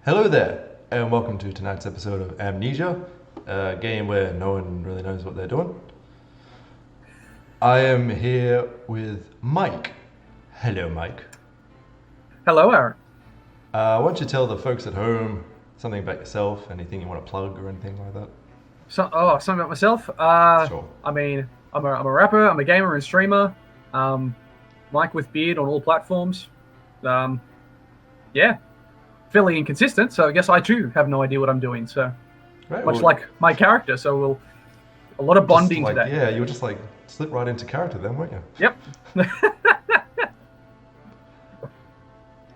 Hello there, and welcome to tonight's episode of Amnesia, a game where no one really knows what they're doing. I am here with Mike. Hello, Mike. Hello, Aaron. Why don't you tell the folks at home something about yourself, anything you want to plug or anything like that? Something about myself. Sure. I'm a rapper. I'm a gamer and streamer. Mike with beard on all platforms. Um, yeah, fairly inconsistent. So I guess I too have no idea what I'm doing. So Right, much well, like my character. So a lot of just bonding like, today. yeah, you were just like slip right into character then, weren't you? Yep.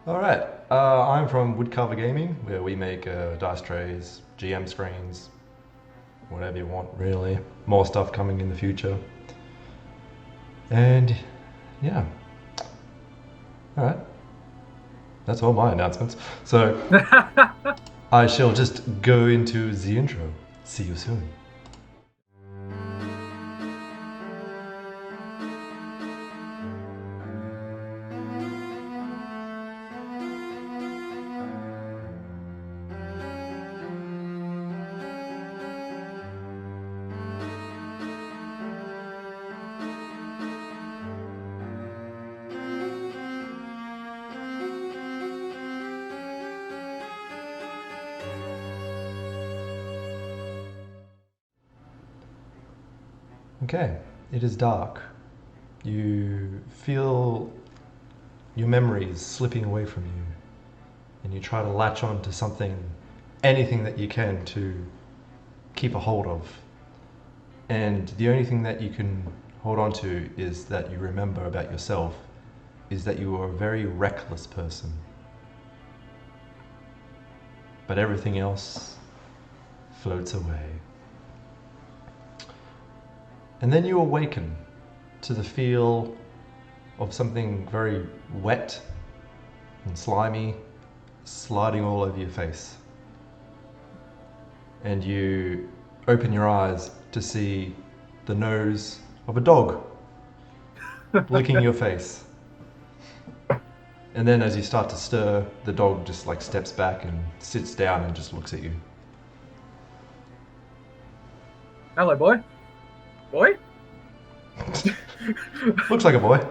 All right. I'm from Woodcover Gaming, where we make dice trays, GM screens, whatever you want, really. More stuff coming in the future. And yeah. All right. That's all my announcements. So I shall just go into the intro. See you soon. Okay, it is dark. You feel your memories slipping away from you, and you try to latch on to something, anything that you can to keep a hold of. And the only thing that you can hold on to is that you remember about yourself is that you were a very reckless person. But everything else floats away. And then you awaken to the feel of something very wet and slimy sliding all over your face. And you open your eyes to see the nose of a dog licking your face. And then as you start to stir, the dog just like steps back and sits down and just looks at you. Hello, boy. Boy. Looks like a boy.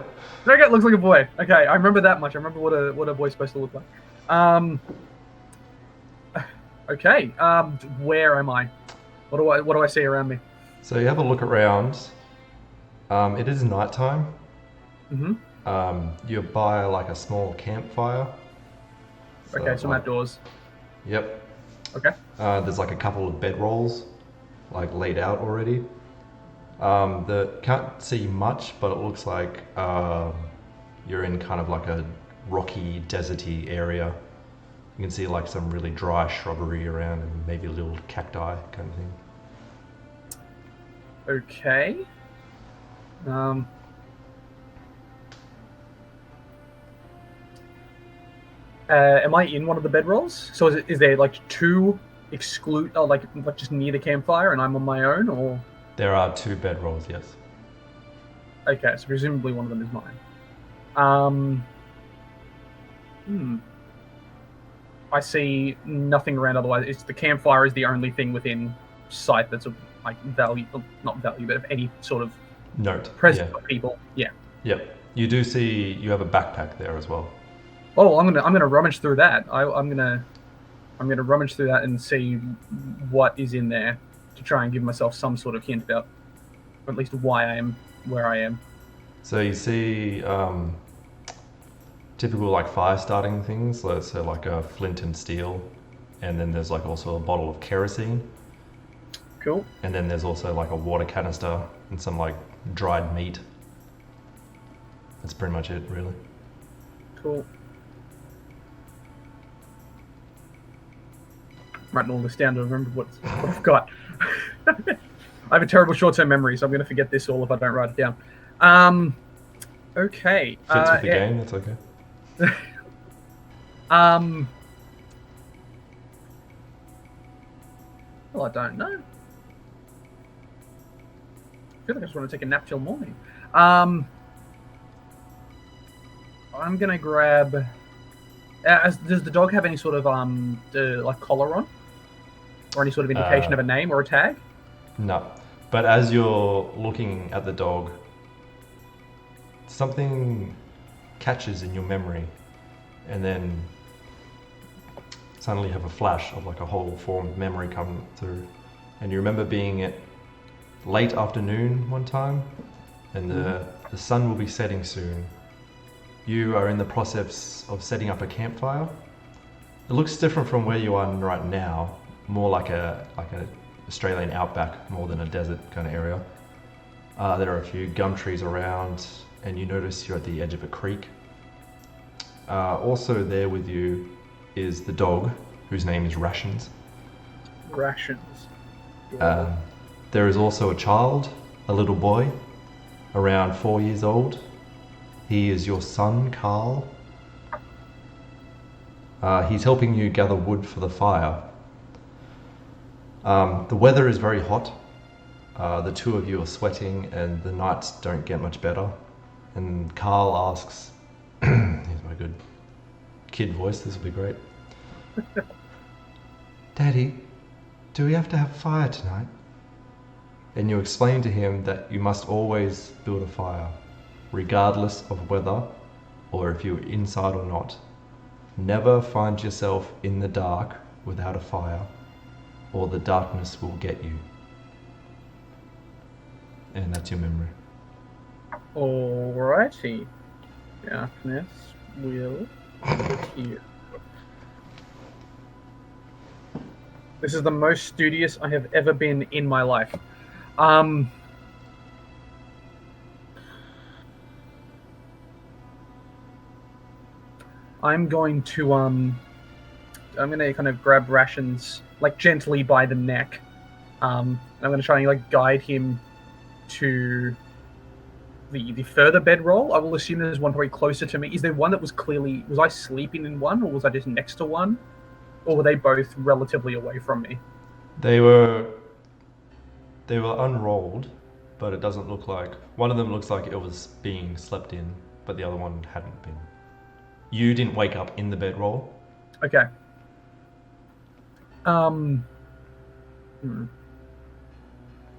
Okay, looks like a boy. Okay, I remember that much. I remember what a boy's supposed to look like. Okay. Where am I? What do I see around me? So you have a look around. It is nighttime. Mm-hmm. You're by like a small campfire. Okay, so I'm outdoors. Yep. Okay. There's like a couple of bedrolls like laid out already. Can't see much, but it looks like you're in kind of like a rocky, deserty area. You can see like some really dry shrubbery around and maybe a little cacti kind of thing. Okay. Am I in one of the bedrolls? So is there like two like just near the campfire, and I'm on my own, or? There are two bedrolls, yes. Okay, so presumably one of them is mine. I see nothing around. Otherwise, it's the campfire is the only thing within sight that's of like value, not value, but of any sort of Note. presence Yeah. for people. Yeah. Yep. You do see you have a backpack there as well. Oh, I'm gonna rummage through that. I'm gonna rummage through that and see what is in there to try and give myself some sort of hint about at least why I am where I am. So you see typical like fire starting things, so like a flint and steel, and then there's like also a bottle of kerosene, Cool. and then there's also like a water canister and some like dried meat. That's pretty much it, really. Cool. Writing all this down to remember what I've got. I have a terrible short-term memory, so I'm going to forget this all if I don't write it down. Okay. Fits with the game. That's okay. Well, I don't know. I feel like I just want to take a nap till morning. I'm gonna grab Does the dog have any sort of like collar on, or any sort of indication of a name or a tag? No. But as you're looking at the dog, something catches in your memory, and then suddenly you have a flash of like a whole formed memory come through, and you remember being at late afternoon one time, and the sun will be setting soon. You are in the process of setting up a campfire. It looks different from where you are right now, more like a Australian outback more than a desert kind of area. There are a few gum trees around, and you notice you're at the edge of a creek. Also there with you is the dog, whose name is Rations. Rations. There is also a child, a little boy, around 4 years old. He is your son, Carl. He's helping you gather wood for the fire. The weather is very hot. The two of you are sweating, and the nights don't get much better. And Carl asks, here's my good kid voice, this will be great. Daddy, do we have to have fire tonight? And you explain to him that you must always build a fire, regardless of weather or if you're inside or not. Never find yourself in the dark without a fire, or the darkness will get you. And that's your memory. Alrighty. Darkness will get you. This is the most studious I have ever been in my life. I'm going to kind of grab Rations like gently by the neck. I'm going to try and like guide him to the further bedroll. I will assume there's one probably closer to me. Is there one that was I sleeping in one, or was I just next to one? Or were they both relatively away from me? They were unrolled, but it doesn't look like... One of them looks like it was being slept in, but the other one hadn't been. You didn't wake up in the bedroll. Okay. I'll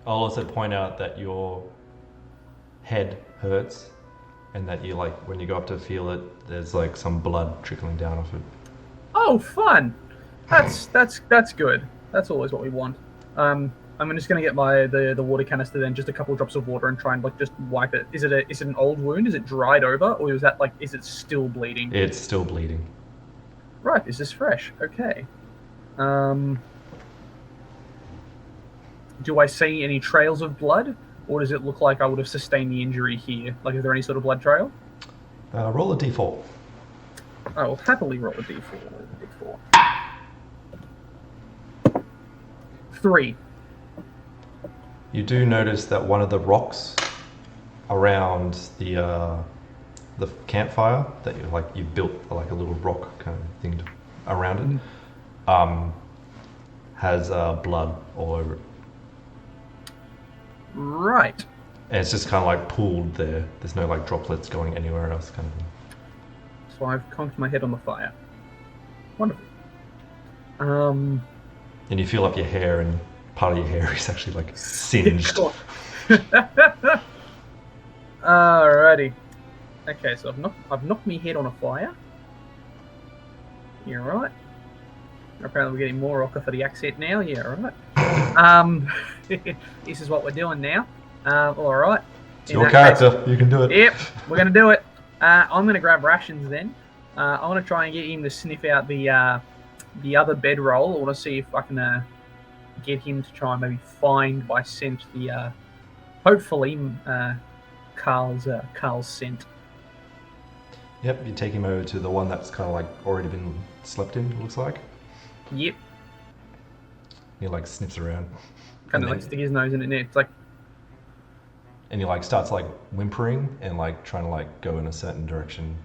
also point out that your head hurts, and that you like when you go up to feel it, there's like some blood trickling down off it. Oh, fun! That's good. That's always what we want. I'm just gonna get the water canister, then just a couple of drops of water, and try and like just wipe it. Is it an old wound? Is it dried over, or is it still bleeding? It's still bleeding. Right. Is this fresh? Okay. Do I see any trails of blood, or does it look like I would have sustained the injury here? Like, is there any sort of blood trail? Roll a d4. I will happily roll a d4. 3. You do notice that one of the rocks around the campfire that you built like a little rock kind of thing around it has blood all over it. Right. And it's just kind of like pooled there. There's no like droplets going anywhere else kind of thing. So I've conked my head on the fire. Wonderful. And you feel like your hair, and part of your hair is actually like singed. Alrighty. Okay, so I've knocked my head on a fire. You're right. Apparently we're getting more rocker for the accent now. Yeah, right. This is what we're doing now. Alright. It's your character. You can do it. Yep, we're going to do it. I'm going to grab Rations then. I want to try and get him to sniff out the other bedroll. I want to see if I can get him to try and maybe find by scent the hopefully Carl's scent. Yep, you take him over to the one that's kind of like already been slept in, it looks like. Yep. He like sniffs around. Kind of like stick his nose in it. It's like... And he like starts like whimpering and like trying to like go in a certain direction.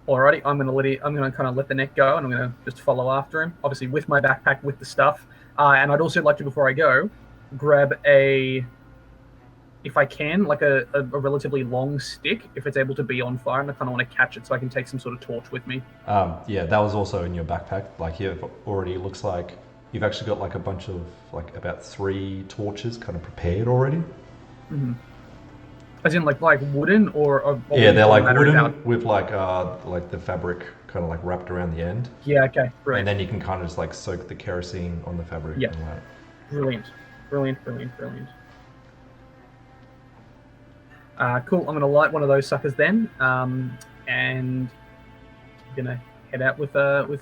Alrighty, I'm gonna kind of let the neck go, and I'm gonna just follow after him. Obviously, with my backpack with the stuff. And I'd also like to, before I go, grab a if I can, like a relatively long stick, if it's able to be on fire, and I kind of want to catch it so I can take some sort of torch with me. Yeah, that was also in your backpack. Like you've already looks like you've actually got like a bunch of like about 3 torches kind of prepared already. Mm-hmm. As in like wooden or Yeah, they're like wooden about? with like the fabric kind of like wrapped around the end. Yeah. Okay. And Brilliant. then you can kind of just like soak the kerosene on the fabric Yeah. and like. Brilliant. Brilliant. Brilliant. Brilliant. Cool. I'm gonna light one of those suckers then, and I'm gonna head out with the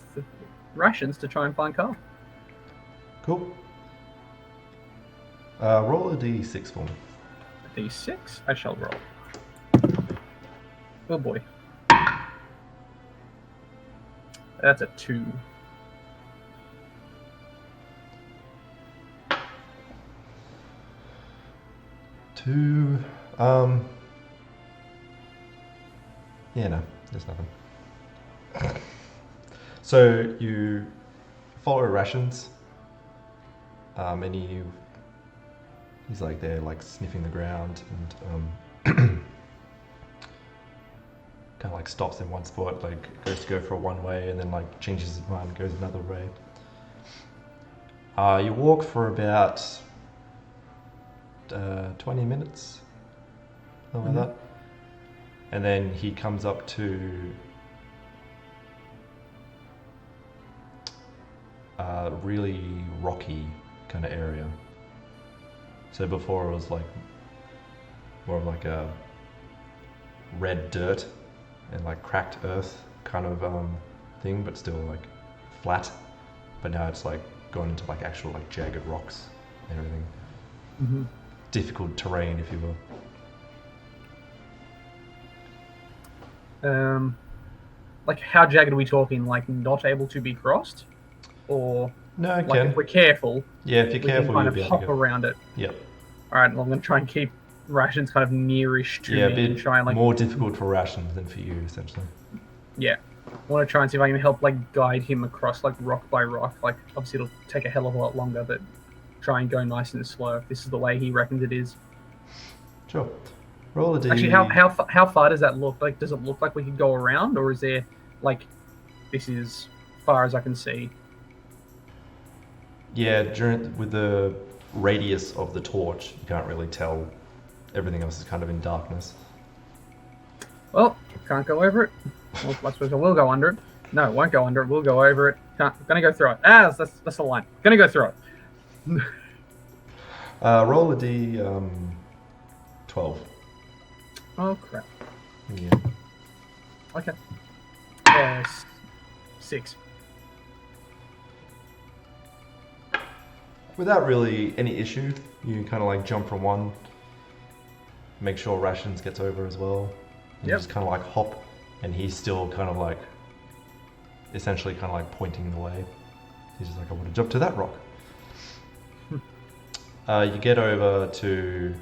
rations to try and find Carl. Cool. Roll a d6 for me. D6. I shall roll. Oh boy. That's a 2. Two. Yeah, no, there's nothing. So you follow rations, and he's like there, like sniffing the ground, and kind of like stops in one spot, like goes to go for one way, and then like changes his mind, and goes another way. You walk for about 20 minutes, something like that. And then he comes up to a really rocky kind of area. So before it was like more of like a red dirt and like cracked earth kind of thing, but still like flat. But now it's like gone into like actual like jagged rocks and everything. Mm-hmm. Difficult terrain, if you will. Like how jagged are we talking? Like not able to be crossed, or No, it like can. if we're careful, Yeah, if you're we careful, can kind you'll of be able to hop go. around it. Yep. All right, well, I'm going to try and keep rations kind of nearish to Yeah, a me and bit try and like more difficult for rations than for you, essentially. yeah. I want to try and see if I can help like guide him across like rock by rock. Like obviously it'll take a hell of a lot longer, but try and go nice and slow. If this is the way he reckons it is. Sure. Roll a d. Actually, how far does that look? Like, does it look like we could go around, or is there like this is far as I can see? Yeah, with the radius of the torch, you can't really tell. Everything else is kind of in darkness. Well, can't go over it. Well, I suppose I will go under it. No, won't go under it. We'll go over it. Gonna go through it. That's the line. Gonna go through it. Roll a d. 12. Oh crap. Yeah. Okay. 6. Without really any issue, you kind of like jump from one, make sure rations gets over as well, and you just kind of like hop, and he's still kind of like, essentially kind of like pointing the way. He's just like, I want to jump to that rock. You get over to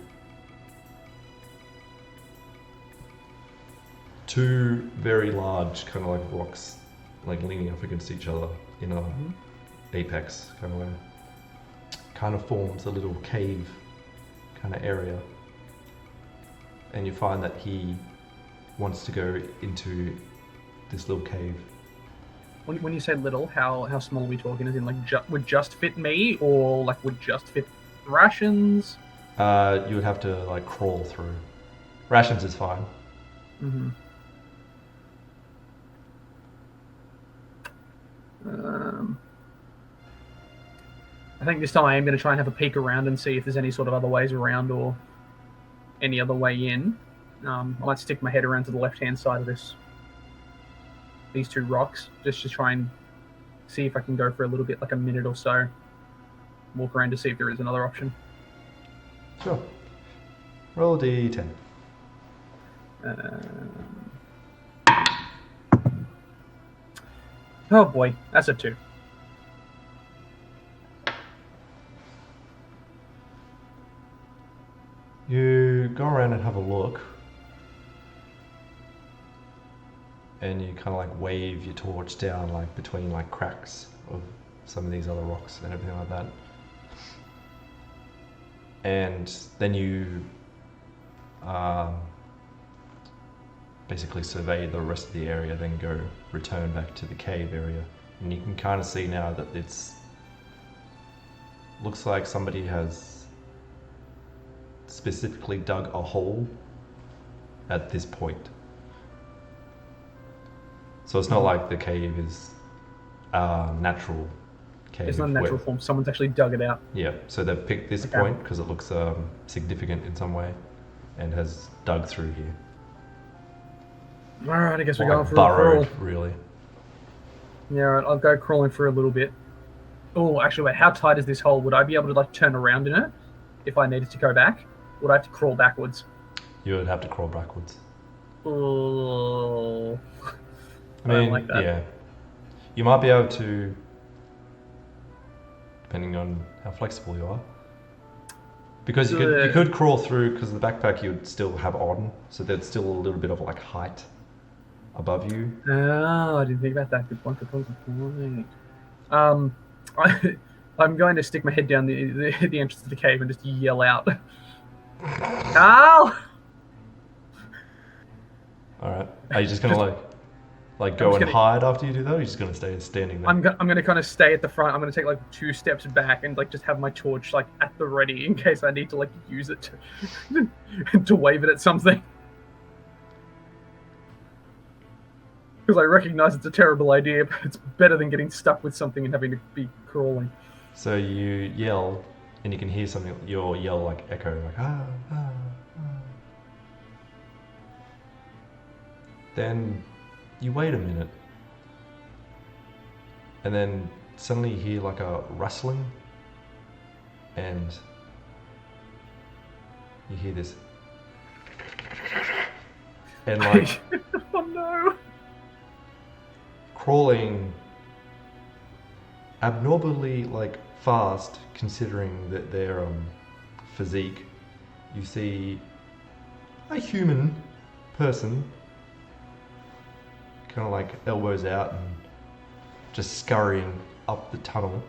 2 very large kind of like rocks, like leaning up against each other in a apex kind of way. Kind of forms a little cave kind of area, and you find that he wants to go into this little cave. When you say little, how small are we talking? As in like would just fit me, or like would just fit rations? You would have to like crawl through. Rations is fine. Mm-hmm. I think this time I am going to try and have a peek around and see if there's any sort of other ways around or any other way in. I might stick my head around to the left-hand side of these 2 rocks, just to try and see if I can go for a little bit, like a minute or so. Walk around to see if there is another option. Sure. Roll a d10. Oh boy, that's a 2. You go around and have a look, and you kind of like wave your torch down like between like cracks of some of these other rocks and everything like that. And then you basically survey the rest of the area, then return back to the cave area. And you can kind of see now that looks like somebody has specifically dug a hole at this point. So it's not like the cave is natural cave. It's not a natural form. Someone's actually dug it out. Yeah, so they've picked this point because it looks significant in some way and has dug through here. Alright, I guess we're Like going for burrowed, a crawl. really. Yeah, alright, I'll go crawling for a little bit. Oh, actually, wait, how tight is this hole? Would I be able to like turn around in it if I needed to go back? Would I have to crawl backwards? You would have to crawl backwards. Oh, I mean, don't like that. yeah. You might be able to, depending on how flexible you are. Because you could crawl through, because the backpack you would still have on, so there's still a little bit of like height above you. Oh, I didn't think about that. Good point. I'm going to stick my head down the entrance to the cave and just yell out. Ow! Alright. Are you just gonna like go and hide after you do that, or are you just gonna stay standing there? I'm gonna kind of stay at the front. I'm gonna take like 2 steps back and like just have my torch like at the ready in case I need to like use it to wave it at something. Because I recognize it's a terrible idea, but it's better than getting stuck with something and having to be crawling. So you yell, and you can hear something. Your yell like echo, like ah, ah, ah. Then you wait a minute, and then suddenly you hear like a rustling, and you hear this, and like Oh no! crawling abnormally like fast considering that their physique, you see a human person kind of like elbows out and just scurrying up the tunnel,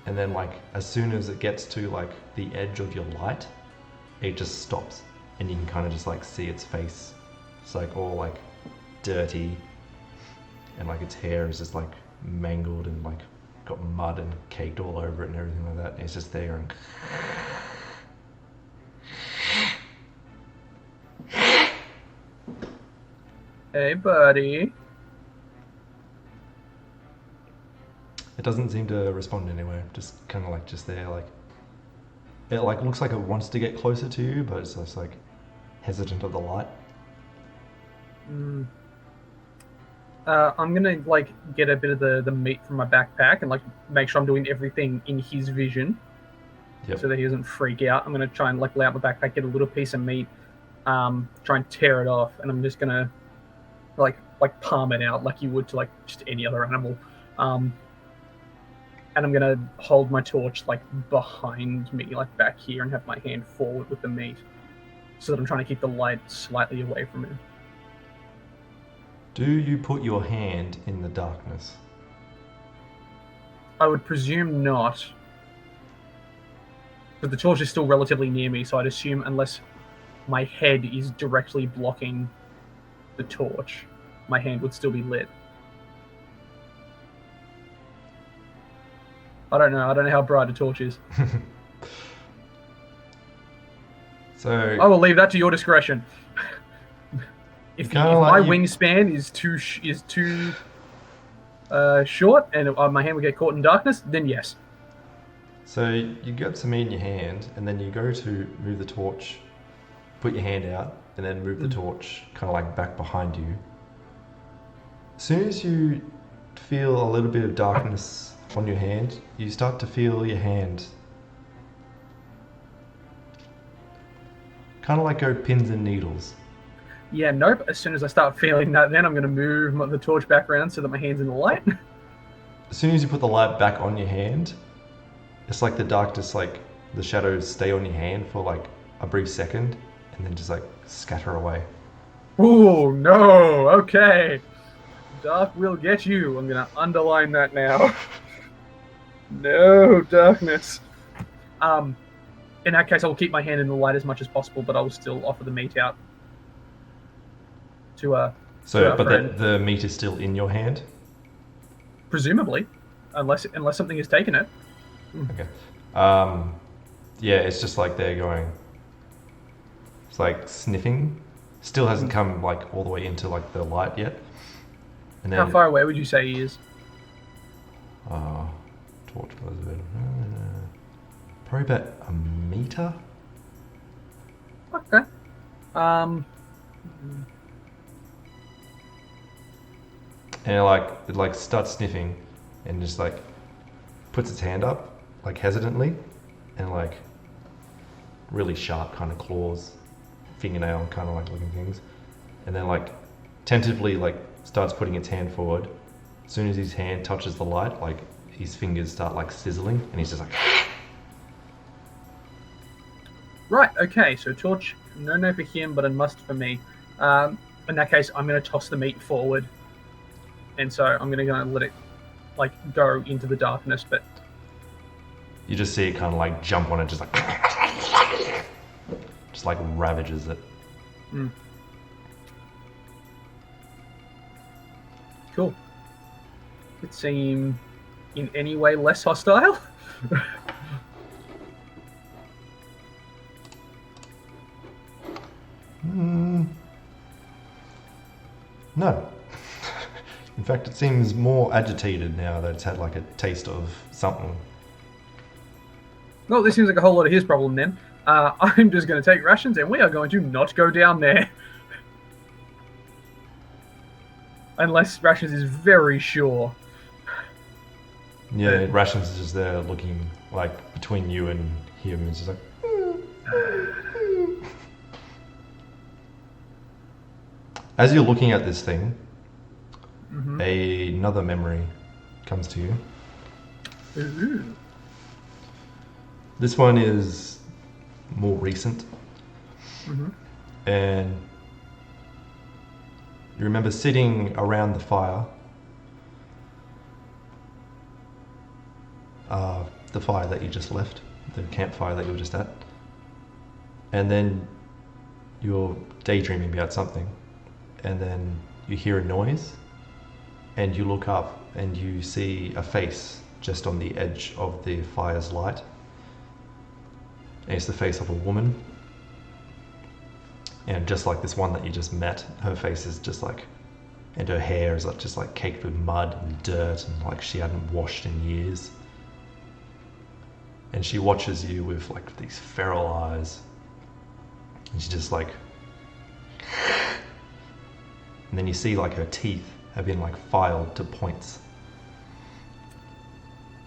and then like as soon as it gets to like the edge of your light, it just stops, and you can kind of just like see its face. It's like all like dirty, and like its hair is just like mangled and like got mud and caked all over it and everything like that. And it's just there and Hey, buddy. it doesn't seem to respond anywhere. Just kind of like just there, like it like looks like it wants to get closer to you, but it's just like hesitant of the light. I'm gonna like get a bit of the meat from my backpack and like make sure I'm doing everything in his vision, so that he doesn't freak out. I'm gonna try and like lay out my backpack, get a little piece of meat, try and tear it off, and I'm just gonna like palm it out like you would to like just any other animal, and I'm gonna hold my torch like behind me, like back here, and have my hand forward with the meat, so that I'm trying to keep the light slightly away from him. Do you put your hand in the darkness? I would presume not. But the torch is still relatively near me, so I'd assume unless my head is directly blocking the torch, my hand would still be lit. I don't know how bright a torch is. So I will leave that to your discretion. If my wingspan is too short and my hand would get caught in darkness, then yes. So you got some meat in your hand, and then you go to move the torch, put your hand out, and then move the torch kind of like back behind you. As soon as you feel a little bit of darkness on your hand, you start to feel your hand kind of like go pins and needles. Yeah, nope. As soon as I start feeling that, then I'm going to move the torch back around so that my hand's in the light. As soon as you put the light back on your hand, it's like the darkness, like the shadows stay on your hand for like a brief second and then just like scatter away. Ooh, no. Okay. Dark will get you. I'm going to underline that now. No darkness. In that case, I'll keep my hand in the light as much as possible, but I'll still offer the meat out to our friend. The meat is still in your hand? Presumably, unless something has taken it. Okay. Yeah, it's just like they're going... It's like sniffing. Still hasn't come like all the way into like the light yet. And then, how far away would you say he is? Torch was a bit... Probably about a meter? Okay. And it like starts sniffing and just like puts its hand up like hesitantly and like really sharp kind of claws, fingernail kind of like looking things, and then like tentatively like starts putting its hand forward. As soon as his hand touches the light, like his fingers start like sizzling and he's just like... Right, okay, so torch, no for him, but a must for me. In that case, I'm going to toss the meat forward. And so I'm going to let it like go into the darkness, but... You just see it kind of like jump on it, just like... just like ravages it. Cool. It seem in any way less hostile? No. In fact, it seems more agitated now that it's had like a taste of something. Well, this seems like a whole lot of his problem then. I'm just going to take rations and we are going to not go down there. Unless Rations is very sure. Yeah, Rations is just there looking like between you and him. It's just like... As you're looking at this thing, another memory comes to you. Ooh. This one is more recent. And you remember sitting around the fire. The fire that you just left, the campfire that you were just at. And then you're daydreaming about something. And then you hear a noise and you look up and you see a face just on the edge of the fire's light. And it's the face of a woman. And just like this one that you just met, her face is just like, and her hair is like just like caked with mud and dirt and like she hadn't washed in years. And she watches you with like these feral eyes. And she just like... And then you see like her teeth have been like filed to points.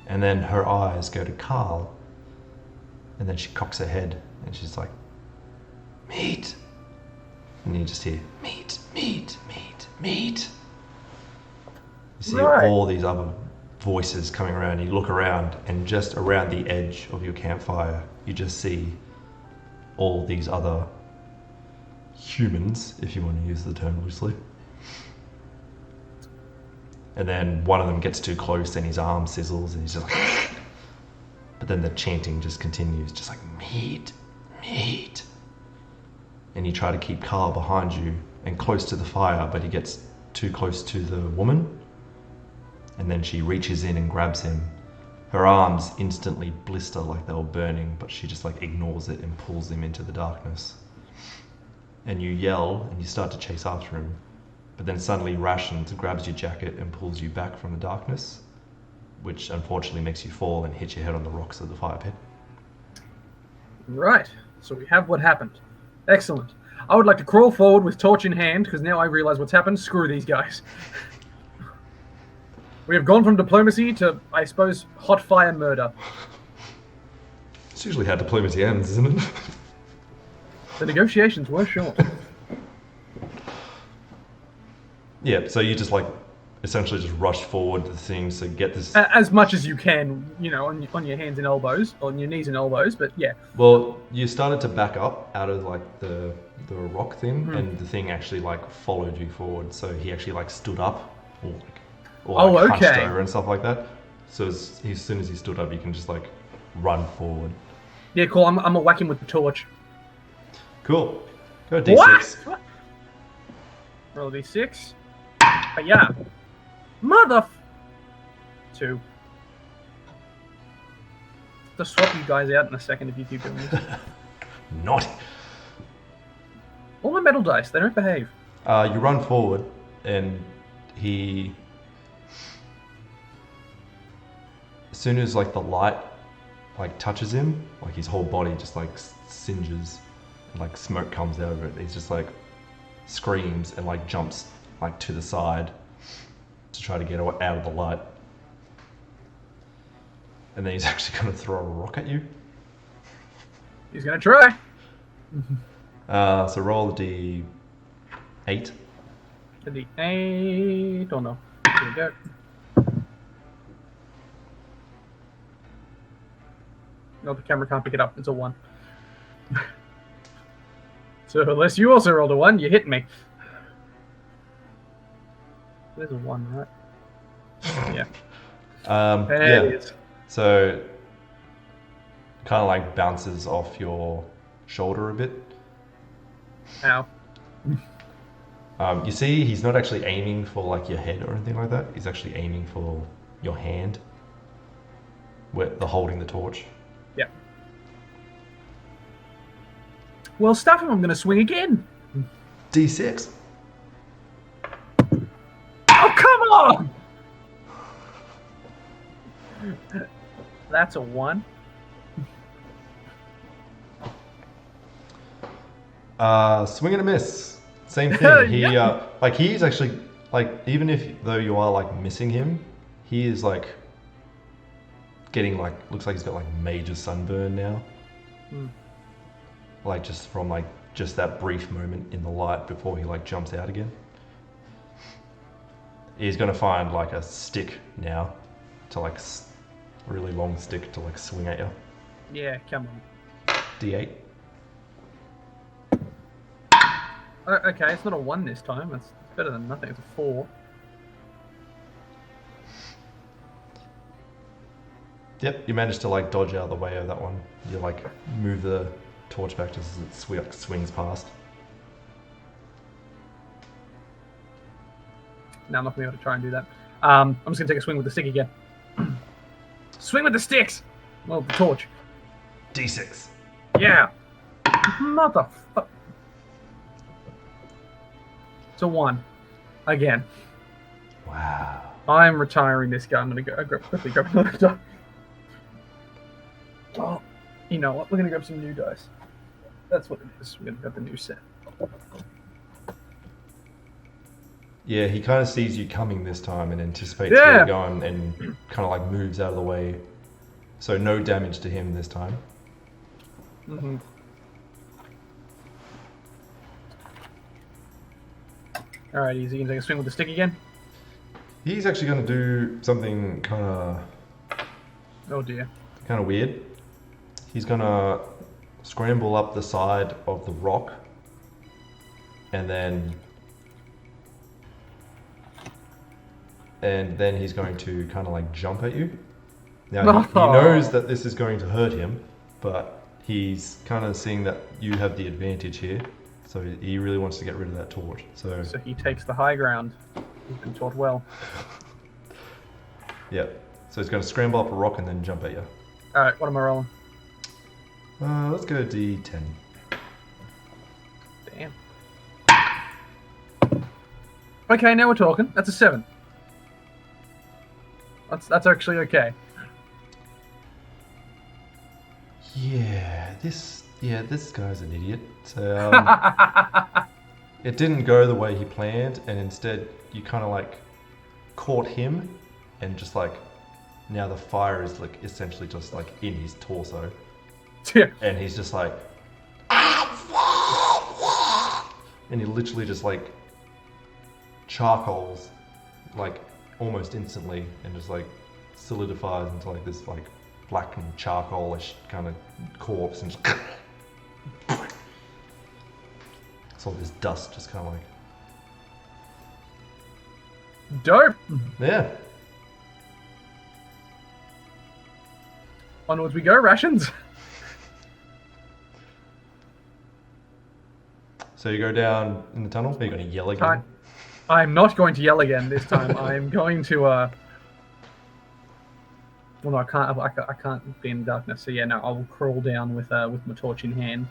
And then her eyes go to Carl. And then she cocks her head and she's like, meat. And you just hear, meat, meat, meat, meat. You see all these other voices coming around. You look around and just around the edge of your campfire, you just see all these other humans, if you want to use the term loosely. And then one of them gets too close and his arm sizzles and he's just like... But then the chanting just continues, just like, meat, meat. And you try to keep Carl behind you and close to the fire, but he gets too close to the woman. And then she reaches in and grabs him. Her arms instantly blister like they were burning, but she just like ignores it and pulls him into the darkness. And you yell and you start to chase after him. But then suddenly Rations grabs your jacket and pulls you back from the darkness, which unfortunately makes you fall and hit your head on the rocks of the fire pit. Right, so we have what happened. Excellent. I would like to crawl forward with torch in hand, because now I realize what's happened. Screw these guys. We have gone from diplomacy to, I suppose, hot fire murder. It's usually how diplomacy ends, isn't it? The negotiations were short. Yeah, so you just like essentially just rush forward to the things to get this... As much as you can, you know, on your hands and elbows, on your knees and elbows, but yeah. Well, you started to back up out of like the rock thing, and the thing actually like followed you forward. So he actually like stood up or hunched over and stuff like that. So as soon as he stood up, you can just like run forward. Yeah, cool. I'm gonna whack him with the torch. Cool. Go a D6. What? Roll a D6. But yeah. Mother. 2. To swap you guys out in a second if you keep doing this. Naughty. All my metal dice, they don't behave. You run forward, and he, as soon as like the light like touches him, like his whole body just like singes, and like smoke comes out of it. He's just like screams and like jumps like to the side to try to get out of the light. And then he's actually going to throw a rock at you. He's gonna try. So roll the D8. The D8. Oh no. Here we go. No, the camera can't pick it up. It's a 1. So unless you also rolled a 1, you hit me. There's a 1, right? Yeah. Yeah. It is. So kind of like bounces off your shoulder a bit. Ow. You see, he's not actually aiming for like your head or anything like that. He's actually aiming for your hand, where the holding the torch. Yeah. Well, stuff him. I'm going to swing again. D6. Oh, come on! That's a 1. Swing and a miss. Same thing. He like he's actually like, even if though you are like missing him, he is like getting like, looks like he's got like major sunburn now. Like just from like just that brief moment in the light before he like jumps out again. He's gonna find like a stick now to like a really long stick to like swing at you. Yeah, come on. D8. Okay, it's not a 1 this time. It's better than nothing. It's a 4. Yep, you managed to like dodge out of the way of that one. You like move the torch back just as it swings past. Now I'm not going to be able to try and do that. I'm just going to take a swing with the stick again. Swing with the sticks! Well, the torch. D6. Yeah! Motherfucker. It's a 1. Again. Wow. I'm retiring this guy. I'm going to go quickly grab another die. Oh, you know what? We're going to grab some new dice. That's what it is. We're going to grab the new set. Yeah, he kind of sees you coming this time and anticipates where you're going and kind of like moves out of the way. So no damage to him this time. Mm-hmm. Alright, easy. You can take a swing with the stick again? He's actually going to do something kind of... Oh dear. Kind of weird. He's going to scramble up the side of the rock and then he's going to kind of like jump at you. Now he knows that this is going to hurt him, but he's kind of seeing that you have the advantage here, so he really wants to get rid of that torch. So he takes the high ground. He's been taught well. Yep. So he's going to scramble up a rock and then jump at you. Alright, what am I rolling? Let's go D10. Damn. Okay, now we're talking. That's a 7. That's actually okay. Yeah, this guy's an idiot. So it didn't go the way he planned, and instead you kind of like caught him, and just like now the fire is like essentially just like in his torso, and he's just like, and he literally just like charcoals like almost instantly, and just like solidifies into like this like black and charcoalish kind of corpse, and just so this dust just kind of like dope. Yeah. Onwards we go. Rations. So you go down in the tunnel. Are you going to yell again? I'm not going to yell again this time. I'm going to. Well, no, I can't. I can't be in darkness. So yeah, no, I will crawl down with my torch in hand.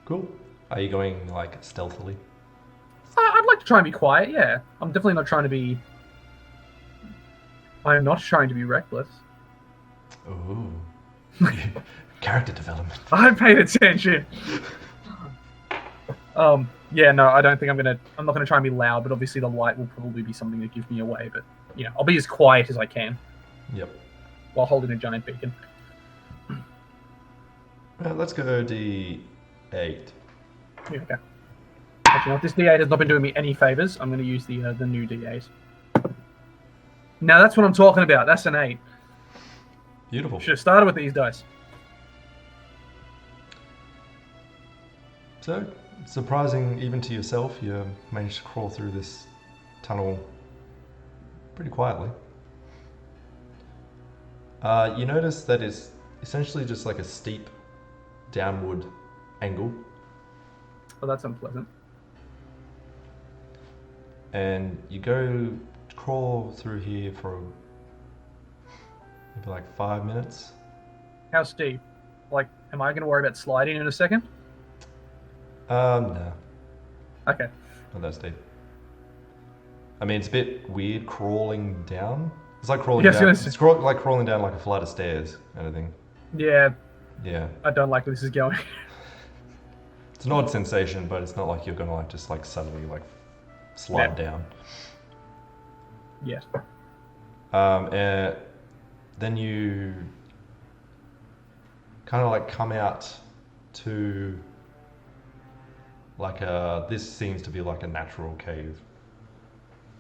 Cool. Are you going like stealthily? I'd like to try and be quiet. Yeah, I'm definitely not trying to be. I am not trying to be reckless. Ooh. Character development. I paid attention. Yeah, no, I don't think I'm not gonna try and be loud, but obviously the light will probably be something that gives me away. But you know, I'll be as quiet as I can. Yep. While holding a giant beacon. Let's go D8. Yeah, okay. But, you know, this D8 has not been doing me any favors. I'm going to use the new D8. Now that's what I'm talking about. That's an 8. Beautiful. Should have started with these dice. So, surprising even to yourself, you managed to crawl through this tunnel pretty quietly. You notice that it's essentially just like a steep downward angle. Oh, that's unpleasant. And you go crawl through here for maybe like 5 minutes. How steep? Like, am I going to worry about sliding in a second? No. Okay. Not that steep. I mean, it's a bit weird crawling down. It's like crawling Yes, down. yes. It's like crawling down like a flight of stairs kind of thing. Yeah, Yeah. I don't like where this is going. It's an odd sensation, but it's not like you're gonna like just like suddenly like slide down. Yes. And then you kind of like come out to like this seems to be like a natural cave,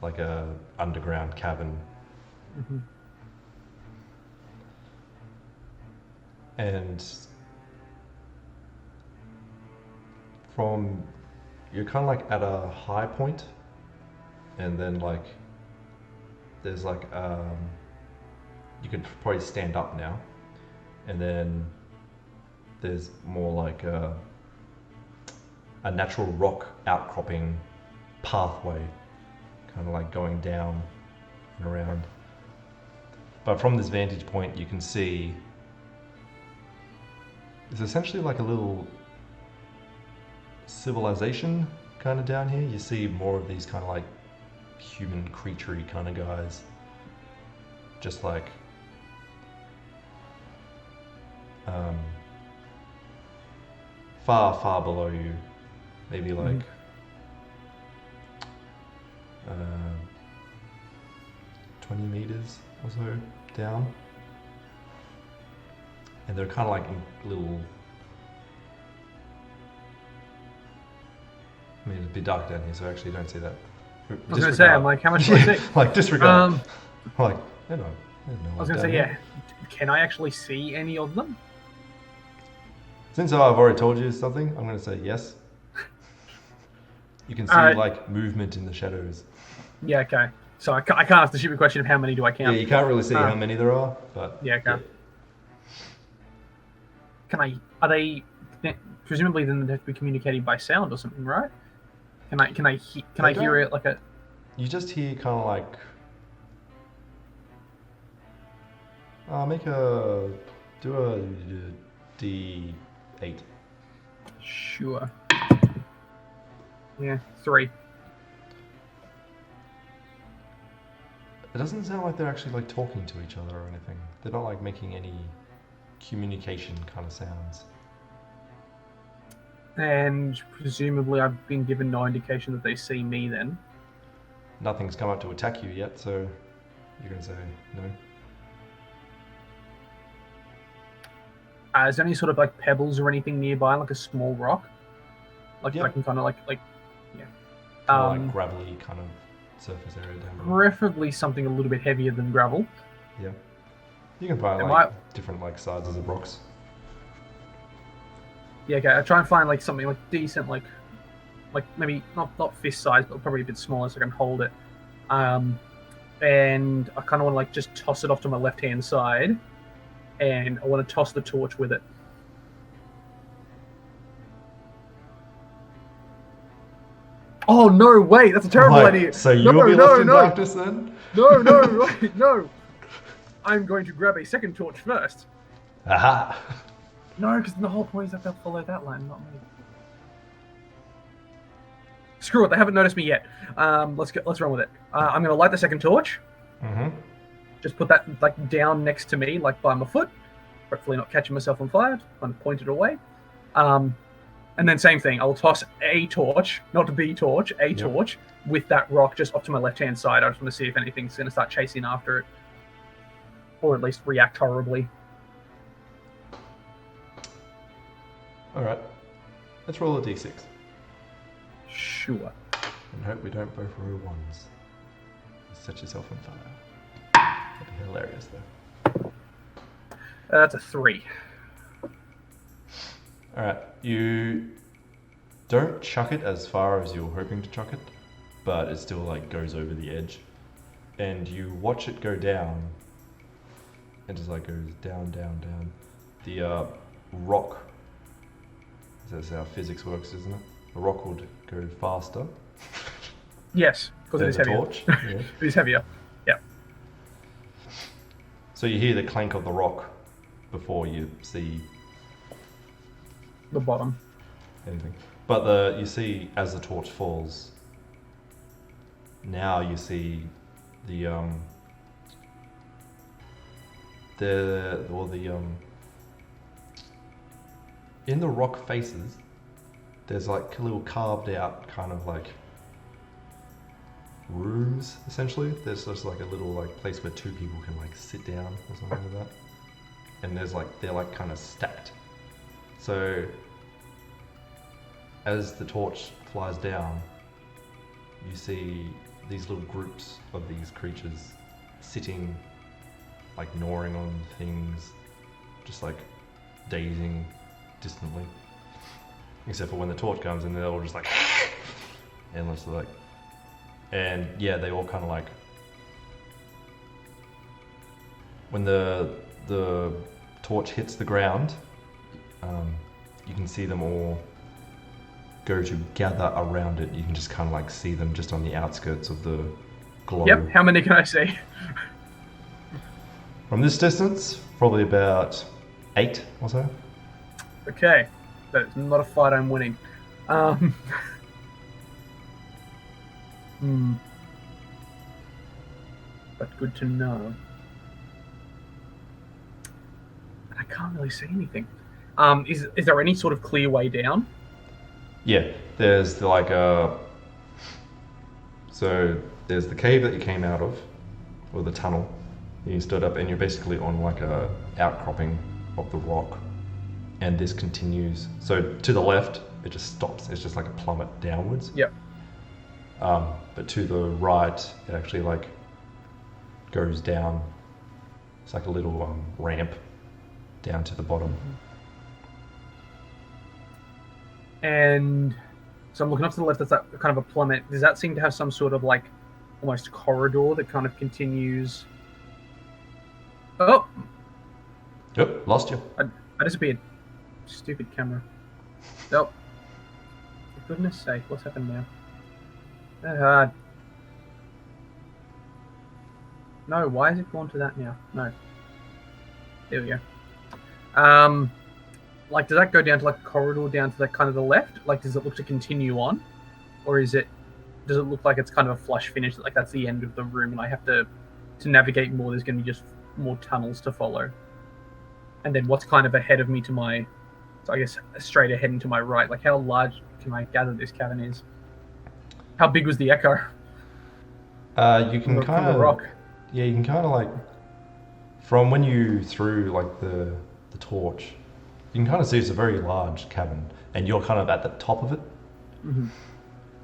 like a underground cavern. Mm-hmm. And you're kind of like at a high point, and then like there's like you could probably stand up now, and then there's more like a natural rock outcropping pathway, kind of like going down and around. But from this vantage point, you can see it's essentially like a little civilization kind of down here. You see more of these kind of like human creature-y kind of guys, just like far below you, maybe like 20 meters or so down, and they're kind of like in little, I mean, it's a bit dark down here, so I actually don't see that. I was going to say, I'm like, how much do I see? Like, disregard. Like, I was going to say, yeah. Can I actually see any of them? Since I've already told you something, I'm going to say yes. You can see, like, movement in the shadows. Yeah, okay. So I can't ask the stupid question of how many do I count? Yeah, you can't really see how many there are, but... Yeah, okay. Yeah. Are they... Presumably then they have to be communicating by sound or something, right? Can I hear it like a... You just hear kind of like... do a D8. Sure. Yeah, 3. It doesn't sound like they're actually like talking to each other or anything. They're not like making any communication kind of sounds. And presumably I've been given no indication that they see me then. Nothing's come up to attack you yet, so you're going to say no. Is there any sort of like pebbles or anything nearby, like a small rock? Like I can kind of like yeah. Kind of like gravelly kind of surface area down below. Preferably something a little bit heavier than gravel. Yeah. You can find like different like sizes of rocks. Yeah, okay. I try and find like something like decent, like maybe not fist size, but probably a bit smaller, so I can hold it. And I kind of want to like just toss it off to my left hand side, and I want to toss the torch with it. Oh no! Wait, that's a terrible idea. So you'll be left in darkness then? No, wait, no. I'm going to grab a second torch first. Aha! No, because the whole point is that they'll follow that line, not me. Screw it, they haven't noticed me yet. Let's run with it. I'm gonna light the second torch. Mm-hmm. Just put that like down next to me, like by my foot. Hopefully not catching myself on fire. Kind of point it away. And then same thing. I'll toss a torch, not a B torch, a torch with that rock just off to my left-hand side. I just want to see if anything's gonna start chasing after it, or at least react horribly. All right. Let's roll a d6. Sure. And hope we don't both roll ones. Set yourself on fire. That'd be hilarious, though. That's a 3. Alright, you don't chuck it as far as you're hoping to chuck it, but it still like goes over the edge. And you watch it go down. It just like goes down, down, down. The rock, that's how physics works, isn't it? The rock would go faster. Yes, because it is heavier. Torch. Yeah. It is heavier. Yeah. So you hear the clank of the rock before you see The bottom. anything. But you see as the torch falls, now you see in the rock faces, there's like a little carved out kind of like rooms essentially. There's just like a little like place where two people can like sit down or something like that. And there's like they're like kind of stacked. So as the torch flies down, you see these little groups of these creatures sitting, like gnawing on things, just like dazing distantly. Except for when the torch comes and they're all just like endlessly like, and yeah, they all kind of like, when the torch hits the ground, you can see them all go to gather around it. You can just kind of like see them just on the outskirts of the glow. Yep, how many can I see? From this distance, probably about 8 or so. Okay, that's not a fight I'm winning. But good to know. I can't really see anything. Is there any sort of clear way down? Yeah, there's so there's the cave that you came out of, or the tunnel. You stood up and you're basically on like a outcropping of the rock, and this continues. So to the left, it just stops. It's just like a plummet downwards. Yep. But to the right, it actually like goes down. It's like a little ramp down to the bottom. And so I'm looking off to the left. That's that kind of a plummet. Does that seem to have some sort of like almost corridor that kind of continues? Oh, Yep, lost you. I disappeared. Stupid camera. Nope. For goodness sake, what's happened now? No, why is it gone to that now? No. There we go. Like, does that go down to like a corridor down to the kind of the left? Like, does it look to continue on, or does it look like it's kind of a flush finish? Like that's the end of the room, and I have to navigate more. There's going to be just more tunnels to follow. And then what's kind of ahead of me to my, so I guess straight ahead and to my right. Like, how large can I gather this cavern is? How big was the echo? You can kind of rock. Yeah, you can kind of like, from when you threw like the torch, you can kind of see it's a very large cavern, and you're kind of at the top of it. Mm-hmm.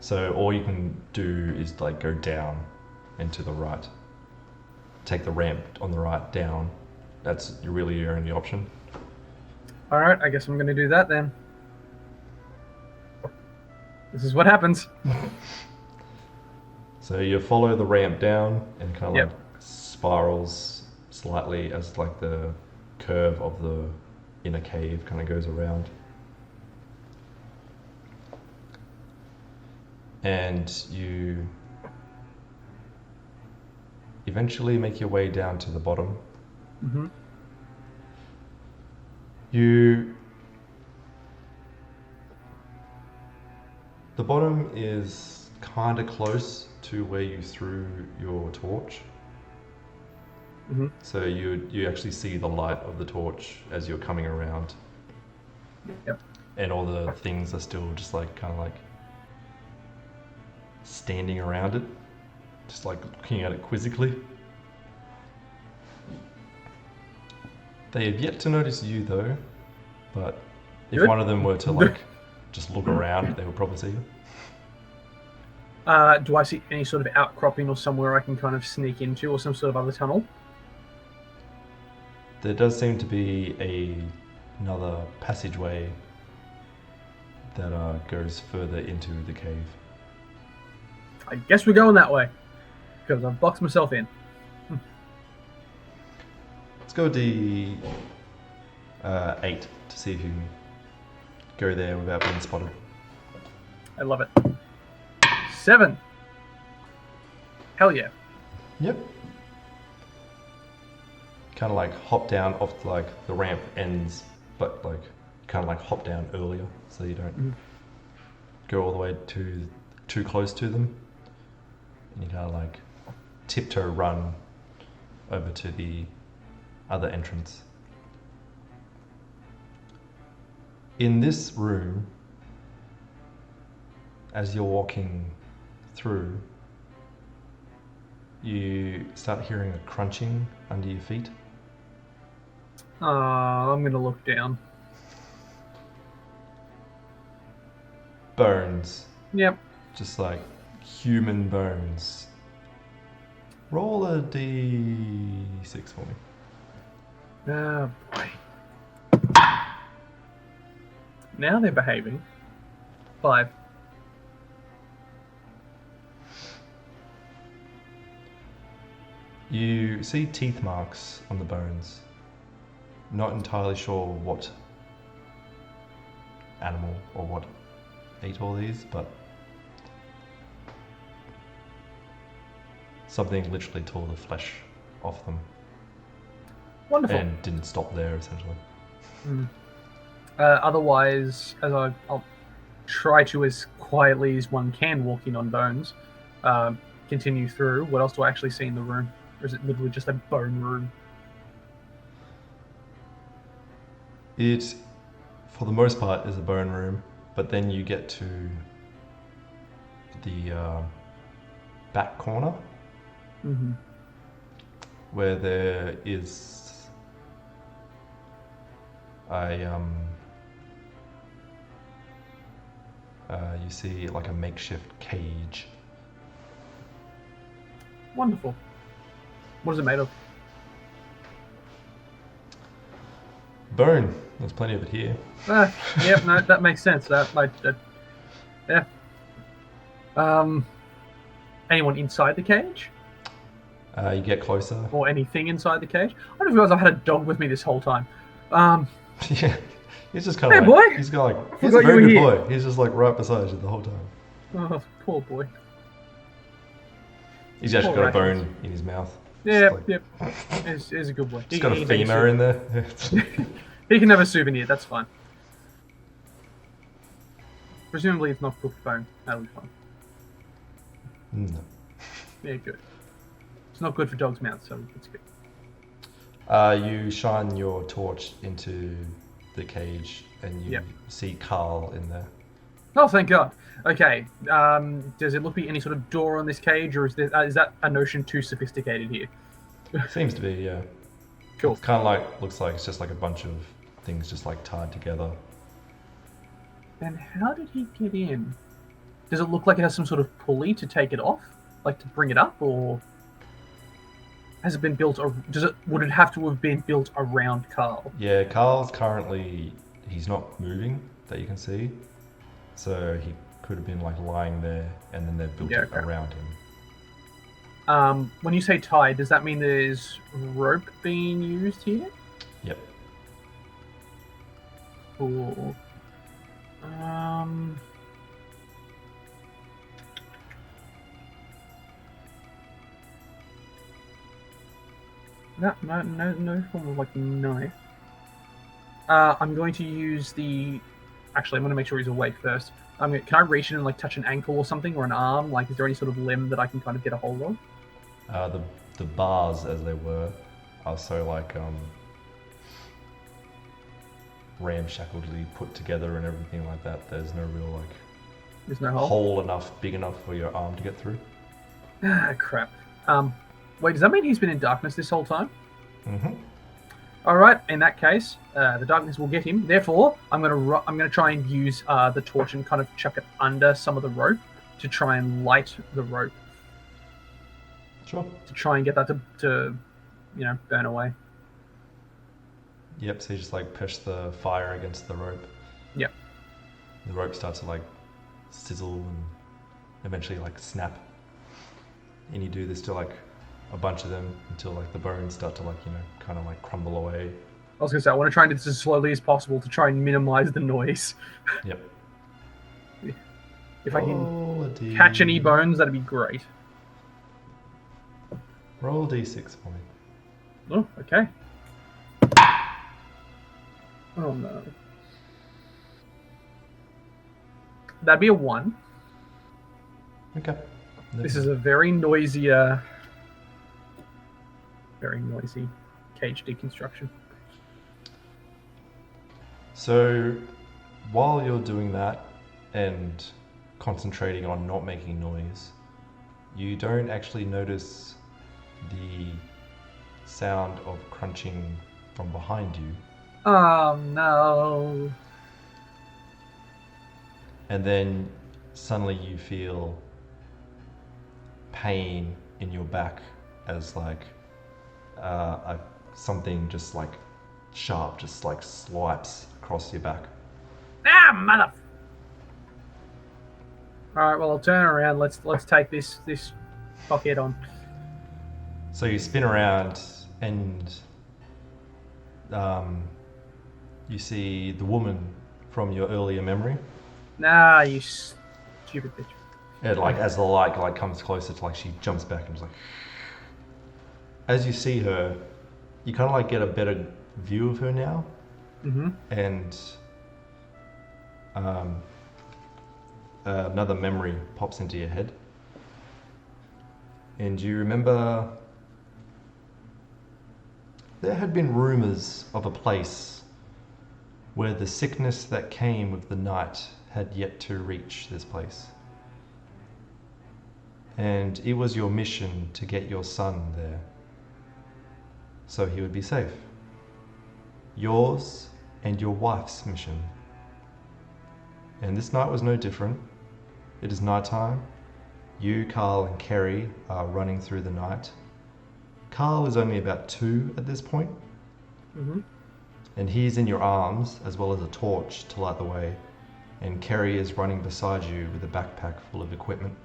So all you can do is like go down and to the right. Take the ramp on the right down. That's really your only option. All right, I guess I'm going to do that then. This is what happens. So you follow the ramp down and kind of Yep. like spirals slightly as like the curve of the inner cave kind of goes around. and you eventually make your way down to the bottom. Mm-hmm. The bottom is kind of close to where you threw your torch. Mm-hmm. So you actually see the light of the torch as you're coming around. Yep. And all the things are still just like kind of like standing around it, just like looking at it quizzically. They have yet to notice you though, but if Good. one of them were to like just look around, they would probably see you. Do I see any sort of outcropping or somewhere I can kind of sneak into, or some sort of other tunnel? There does seem to be another passageway that goes further into the cave. I guess we're going that way, because I've boxed myself in. Let's go D8 to see if you can go there without being spotted. I love it. 7. Hell yeah. Yep. Kind of like hop down off like the ramp ends, but like kind of like hop down earlier so you don't go all the way too close to them. And you kind of like tiptoe run over to the other entrance. In this room, as you're walking through, you start hearing a crunching under your feet. I'm going to look down. Bones. Yep. Just like human bones. Roll a D6 for me. Oh boy. Now they're behaving. 5. You see teeth marks on the bones. Not entirely sure what animal or what ate all these, but something literally tore the flesh off them. Wonderful. And didn't stop there, essentially. Otherwise, as I'll try to, as quietly as one can, walk in on bones, continue through. What else do I actually see in the room? Or is it literally just a bone room? It, for the most part, is a bone room, but then you get to the back corner, where there is you see like a makeshift cage. Wonderful. What is it made of? Bone. There's plenty of it here. Yep, no, that makes sense. Yeah. Anyone inside the cage? You get closer. Or anything inside the cage? I didn't realize I've had a dog with me this whole time. Yeah, he's just kind of Hey, like, boy! he's got like, he's Forgot a very you were good here. boy. He's just like right beside you the whole time. Oh, poor boy. He's actually Poor got a rations. bone in his mouth. Yeah, Like- yep. He's a good boy. He's got a He can take femur in there. He can have a souvenir, that's fine. Presumably it's not cooked bone. That'll be fine. No. Yeah, good. It's not good for dogs' mouths, so it's good. You shine your torch into the cage and you see Carl in there. Oh, thank God. Okay. Does it look like any sort of door on this cage, or is that a notion too sophisticated here? Seems to be, yeah. Cool. It's kind of like, looks like it's just like a bunch of things just like tied together. Then how did he get in? Does it look like it has some sort of pulley to take it off? Like to bring it up, or has it been built, or would it have to have been built around Carl? Yeah, Carl's currently, he's not moving that you can see. So he could have been like lying there and then they've built it around him. When you say tied, does that mean there's rope being used here? Yep. Cool. No form of like knife. I'm going to use the. Actually, I'm going to make sure he's awake first. Can I reach in and like touch an ankle or something or an arm? Like, is there any sort of limb that I can kind of get a hold of? The bars, as they were, are so like ramshackledly put together and everything like that. There's no real like There's no hole big enough for your arm to get through. Ah, crap. Wait, does that mean he's been in darkness this whole time? Mm-hmm. All right. In that case, the darkness will get him. Therefore, I'm gonna try and use the torch and kind of chuck it under some of the rope to try and light the rope. Sure. To try and get that to burn away. Yep. So you just like push the fire against the rope. Yep. The rope starts to like sizzle and eventually like snap. And you do this to like a bunch of them until like the bones start to like kind of like crumble away. I was gonna say I want to try and do this as slowly as possible to try and minimize the noise. Yep. If I can catch any bones, that'd be great. Roll d6 for me. Oh, okay. Oh no. That'd be a 1. Okay. This is a very noisy cage deconstruction. So while you're doing that and concentrating on not making noise, you don't actually notice the sound of crunching from behind you. Oh no. And then suddenly you feel pain in your back as like something just like sharp just like swipes across your back. Ah, mother. All right, well I'll turn around. Let's take this fuckhead on. So you spin around and you see the woman from your earlier memory. Nah, you stupid bitch. And like as the light like comes closer to like she jumps back and just like as you see her, you kind of like get a better view of her now. Mm-hmm. And another memory pops into your head. And you remember there had been rumors of a place where the sickness that came with the night had yet to reach this place. And it was your mission to get your son there, so he would be safe. Yours and your wife's mission. And this night was no different. It is nighttime. You, Carl, and Kerry are running through the night. Carl is only about 2 at this point. Mm-hmm. And he's in your arms, as well as a torch to light the way. And Kerry is running beside you with a backpack full of equipment.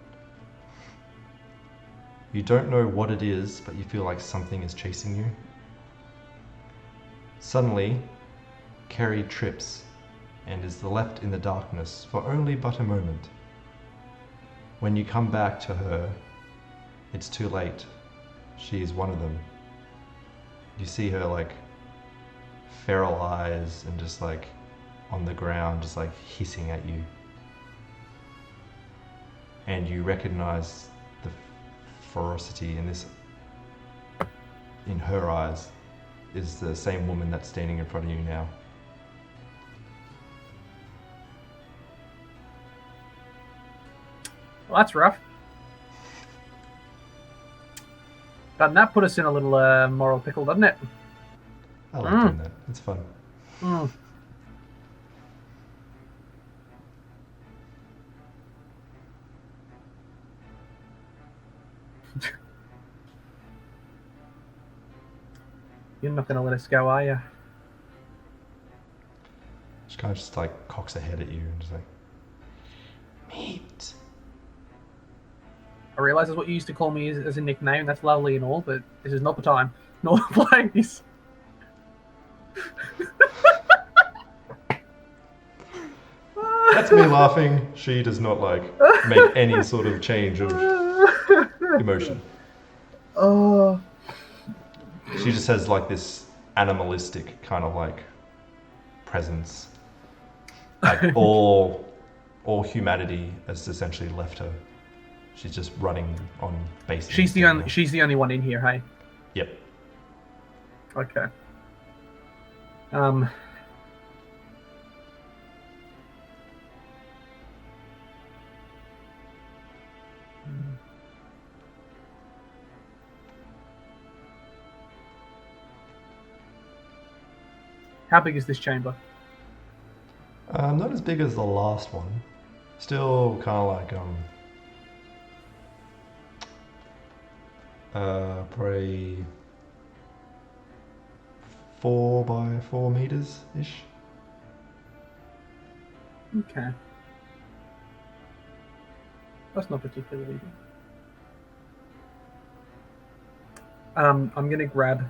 You don't know what it is, but you feel like something is chasing you. Suddenly, Kerry trips and is left in the darkness for only but a moment. When you come back to her, it's too late. She is one of them. You see her like feral eyes and just like on the ground, just like hissing at you. And you recognize the ferocity in her eyes is the same woman that's standing in front of you now. Well, that's rough. Doesn't that put us in a little moral pickle, doesn't it? I like doing that. It's fun. Mm. You're not going to let us go, are you? She kind of just like cocks her head at you and just like, meat. I realise that's what you used to call me as a nickname. That's lovely and all, but this is not the time, nor the place. That's me laughing. She does not like make any sort of change of emotion. Oh. she just has like this animalistic kind of like presence. Like all humanity has essentially left her. She's just running on basic. She's the only one in here, hey? Yep. Okay. How big is this chamber? Not as big as the last one. Still kind of like probably 4 by 4 meters ish. Okay. That's not particularly big. I'm gonna grab.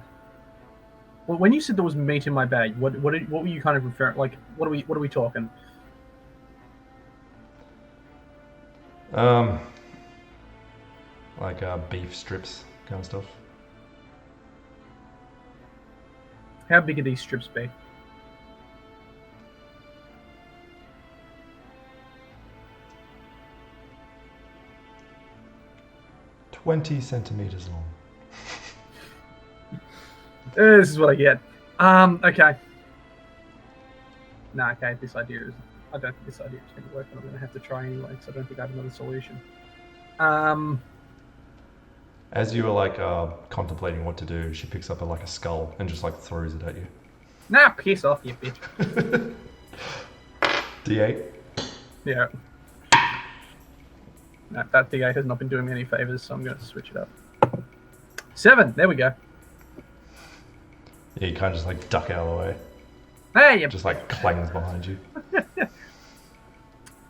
Well, when you said there was meat in my bag, what were you kind of referring? Like, what are we talking? Like beef strips kind of stuff. How big are these strips be? "20 centimeters long." This is what I get. Okay. No, okay. This idea is. I don't think this idea is going to work, and I'm going to have to try anyway. So I don't think I have another solution. As you were like contemplating what to do, she picks up like a skull and just like throws it at you. Nah, piss off, you bitch. D8. Yeah. No, that D8 has not been doing me any favors, so I'm going to switch it up. 7. There we go. Yeah, you kind of just like duck out of the way. Hey, you just like clangs behind you.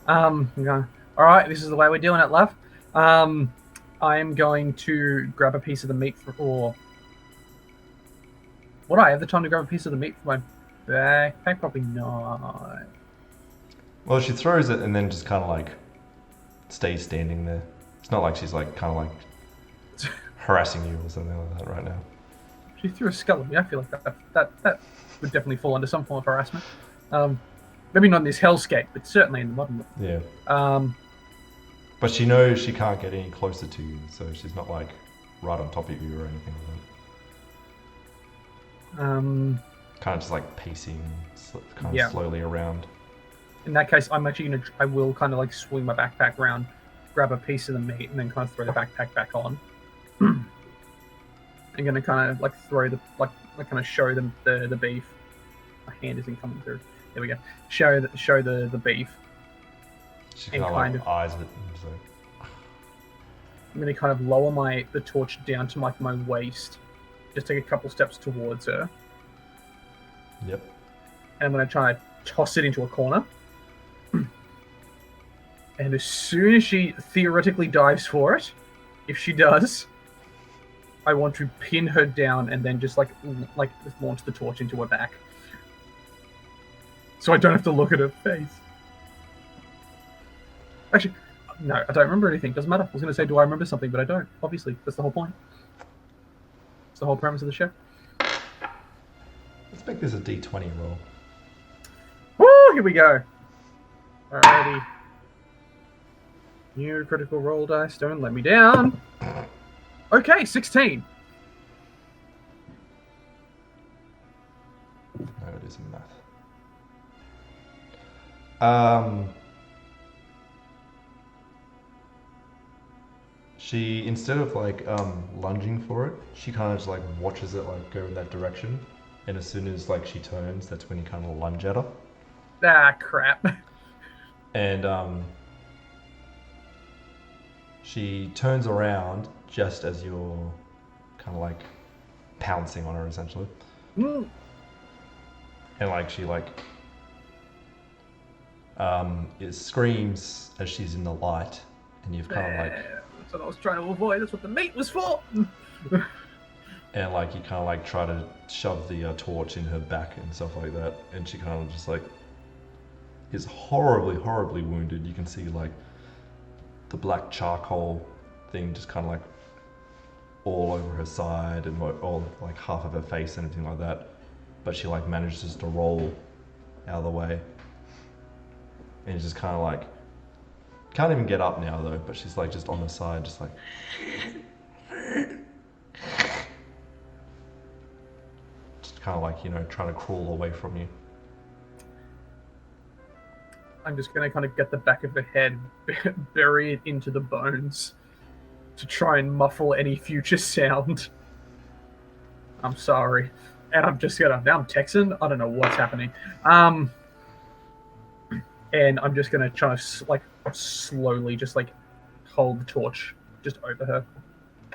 I'm going. All right, this is the way we're doing it, love. I am going to grab a piece of the meat or would I have the time to grab a piece of the meat for my backpack? Probably not. Well, she throws it and then just kind of like stays standing there. It's not like she's like kind of like harassing you or something like that right now. She threw a skull at me. I feel like that would definitely fall under some form of harassment. Maybe not in this hellscape, but certainly in the modern one. Yeah. But she knows she can't get any closer to you, so she's not like right on top of you or anything like that. Kind of just like pacing, kind of slowly around. In that case, I'm actually I will kind of like swing my backpack around, grab a piece of the meat, and then kind of throw the backpack back on. I'm gonna kind of like throw the kind of show them the beef. My hand isn't coming through. There we go. Show the beef. She kind of eyes it. And so. I'm gonna kind of lower the torch down to like my waist. Just take a couple steps towards her. Yep. And I'm gonna try to toss it into a corner. And as soon as she theoretically dives for it, if she does, I want to pin her down and then just like launch the torch into her back. So I don't have to look at her face. Actually, no, I don't remember anything. Doesn't matter. I was going to say, do I remember something? But I don't. Obviously, that's the whole point. It's the whole premise of the show. Let's make this a D20 roll. Woo! Here we go. Alrighty. New critical roll dice. Don't let me down. Okay, 16. No, it is math. She, instead of like lunging for it, she kind of just like watches it like go in that direction, and as soon as like she turns, that's when you kind of lunge at her. Ah, crap. And she turns around just as you're kind of like pouncing on her, essentially. Mm. And like she like it screams as she's in the light, and you've kind of like. That's what I was trying to avoid. That's what the meat was for. And like you kind of like try to shove the torch in her back and stuff like that, and she kind of just like is horribly wounded. You can see like the black charcoal thing just kind of like all over her side and all like half of her face and everything like that. But she like manages to roll out of the way. And she's just kind of like, can't even get up now though, but she's like just on the side, just like. Just kind of like, you know, trying to crawl away from you. I'm just going to kind of get the back of the head, bury it into the bones to try and muffle any future sound. I'm sorry. And I'm just going to, now I'm Texan, I don't know what's happening. And I'm just going to try to, like, slowly just, like, hold the torch just over her.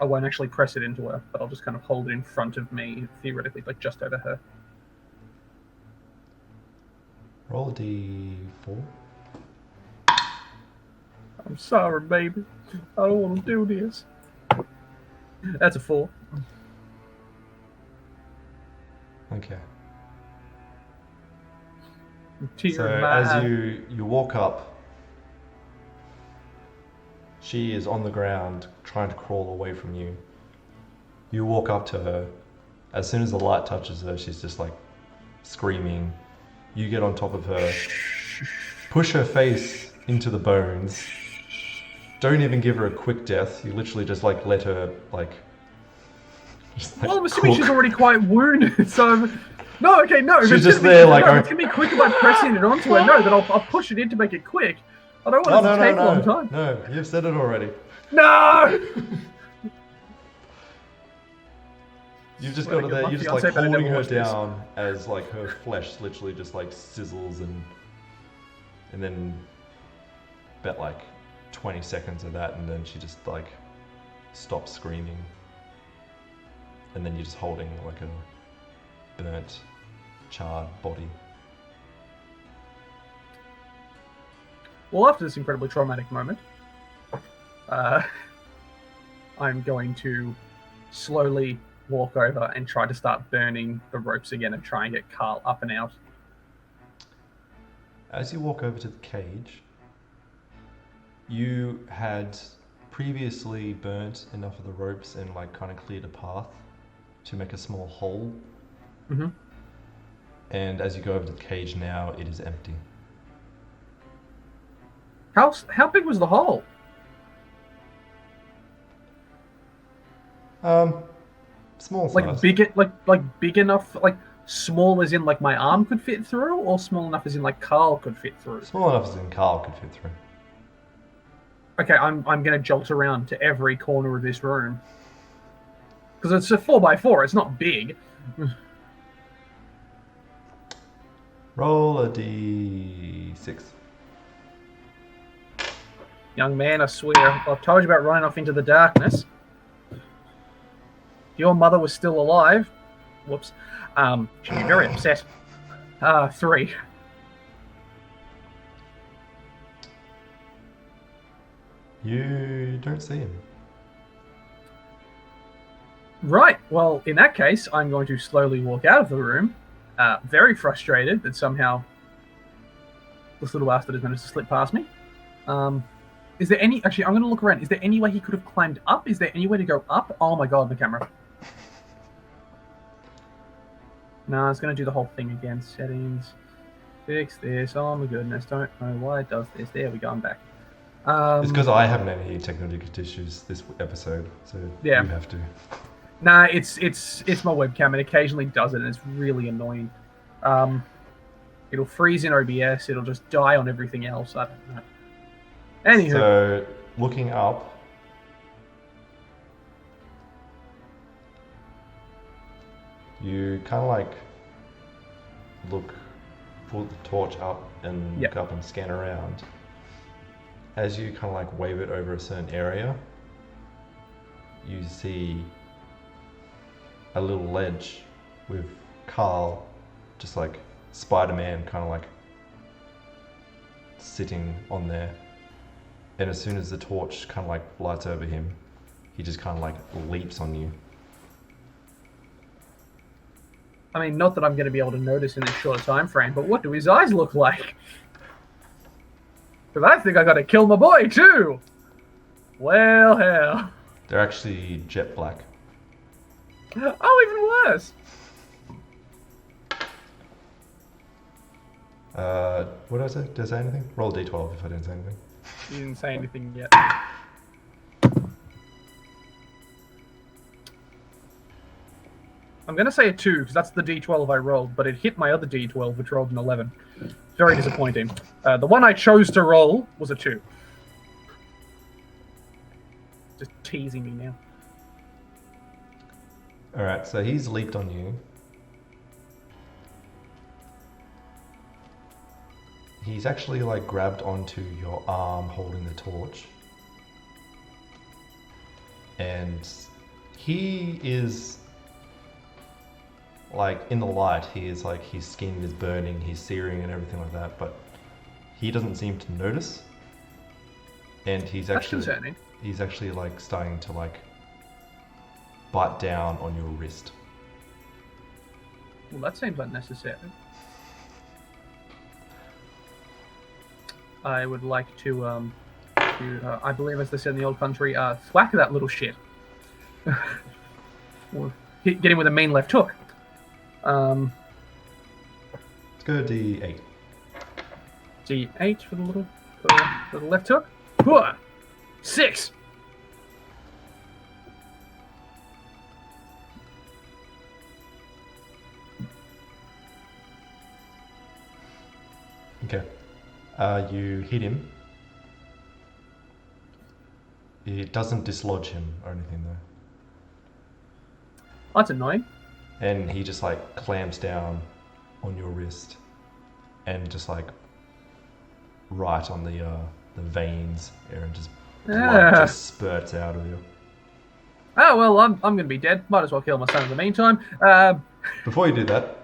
I won't actually press it into her, but I'll just kind of hold it in front of me, theoretically, like, just over her. Roll a d4. I'm sorry, baby. I don't want to do this. That's a 4. Okay. Tear So in my as eye. you walk up, she is on the ground trying to crawl away from you. You walk up to her. As soon as the light touches her, she's just like screaming. You get on top of her, push her face into the bones. Don't even give her a quick death. You literally just like let her like. Well, I'm assuming she's already quite wounded, so. No, okay, no. She's just there, like. No, it's gonna be quicker by pressing it onto her. No, then I'll push it in to make it quick. I don't want it to take a long time. No, you've said it already. No! You've just got her there. You're just like holding her down as like her flesh literally just like sizzles and then about like 20 seconds of that, and then she just like stops screaming, and then you're just holding like a burnt, charred body. Well, after this incredibly traumatic moment, I'm going to slowly walk over and try to start burning the ropes again and try and get Carl up and out. As you walk over to the cage, you had previously burnt enough of the ropes and like kind of cleared a path to make a small hole. Mm-hmm. And as you go over to the cage now, it is empty. How big was the hole? Small size. Like big enough, like small as in like my arm could fit through, or small enough as in like Carl could fit through? Small enough as in Carl could fit through. Okay, I'm gonna jolt around to every corner of this room because it's a 4x4. It's not big. Roll a d6. Young man, I swear, I've told you about running off into the darkness. If your mother was still alive, whoops, she'd be very upset. 3. You don't see him. Right, well, in that case, I'm going to slowly walk out of the room, very frustrated that somehow this little bastard has managed to slip past me. Is there any... Actually, I'm going to look around. Is there any way he could have climbed up? Is there any way to go up? Oh my god, the camera. No, I was going to do the whole thing again. Settings. Fix this. Oh my goodness. Don't know why it does this. There we go. I'm back. It's because I haven't had any technical issues this episode, so yeah. You have to. Nah, it's my webcam. It occasionally does it, and it's really annoying. It'll freeze in OBS. It'll just die on everything else. I don't know. Anywho. So, looking up, you kind of like pull the torch up and look up and scan around. As you kind of like wave it over a certain area, you see a little ledge with Carl, just like Spider-Man, kind of like sitting on there. And as soon as the torch kind of like lights over him, he just kind of like leaps on you. I mean, not that I'm going to be able to notice in this short time frame, but what do his eyes look like? Because I think I got to kill my boy too. Well, hell. They're actually jet black. Oh, even worse. What did I say? Did I say anything? Roll a d12 if I didn't say anything. You didn't say anything yet. I'm going to say a 2, because that's the d12 I rolled, but it hit my other d12, which rolled an 11. Very disappointing. The one I chose to roll was a 2. Just teasing me now. Alright, so he's leaped on you. He's actually like grabbed onto your arm holding the torch. And he is like in the light, he is like his skin is burning, he's searing and everything like that, but he doesn't seem to notice. And he's actually like starting to like bite down on your wrist. Well, that seems unnecessary. I would like to I believe, as they said in the old country, thwack that little shit. Or get him with a mean left hook. Let's go D8. D8 for the left hook. 6. Okay. You hit him. It doesn't dislodge him or anything though. That's annoying. And he just like clamps down on your wrist and just like right on the veins there, and just blood just spurts out of you. Oh well, I'm gonna be dead. Might as well kill my son in the meantime. Before you do that,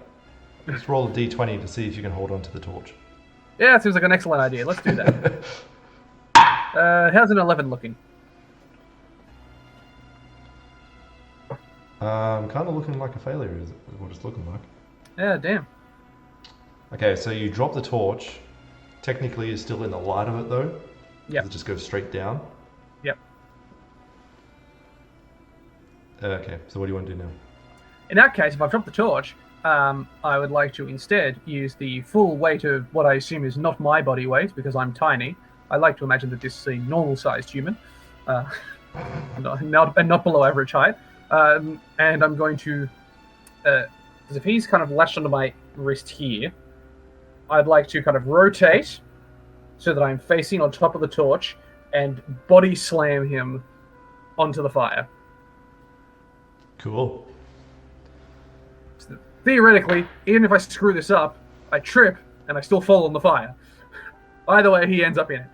just roll a d20 to see if you can hold on to the torch. Yeah, it seems like an excellent idea. Let's do that. How's an 11 looking? Kind of looking like a failure is what it's looking like. Yeah, damn. Okay, so you drop the torch. Technically, you're still in the light of it though. Yep. It just goes straight down. Yep. Okay, so what do you want to do now? In that case, if I've dropped the torch, I would like to instead use the full weight of what I assume is not my body weight, because I'm tiny. I like to imagine that this is a normal-sized human, not below average height. And I'm going to, because if he's kind of latched onto my wrist here, I'd like to kind of rotate so that I'm facing on top of the torch and body slam him onto the fire. Cool. So theoretically, even if I screw this up, I trip and I still fall on the fire. Either way, he ends up in it.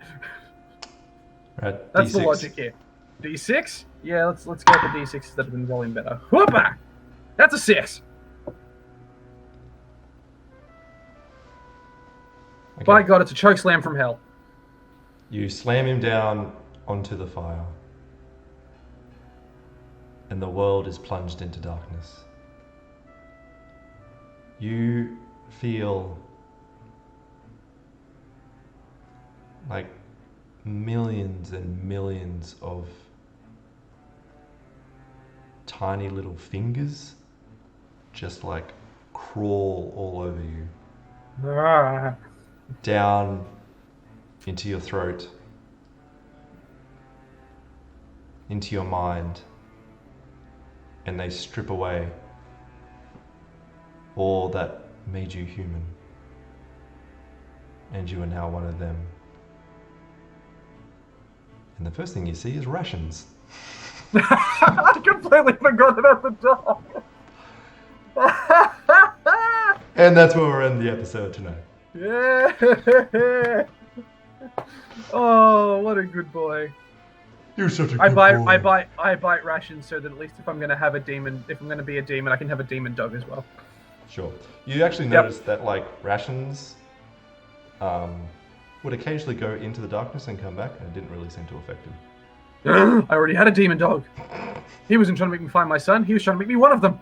Right, That's D6. the logic here. D6? Yeah, let's go with the D6s that have been rolling better. Whoopa! That's a 6. Okay. By God, it's a choke slam from hell. You slam him down onto the fire. And the world is plunged into darkness. You feel like millions and millions of tiny little fingers just like crawl all over you. Down into your throat, into your mind, and they strip away all that made you human, and you are now one of them. And the first thing you see is rations. I completely forgot about the dog. And that's where we're ending the episode tonight. Yeah. Oh, what a good boy. You're such a good boy. I bite rations so that at least if I'm going to have a demon, if I'm going to be a demon, I can have a demon dog as well. Sure. You actually noticed that like rations would occasionally go into the darkness and come back, and it didn't really seem to affect him. I already had a demon dog. He wasn't trying to make me find my son. He was trying to make me one of them.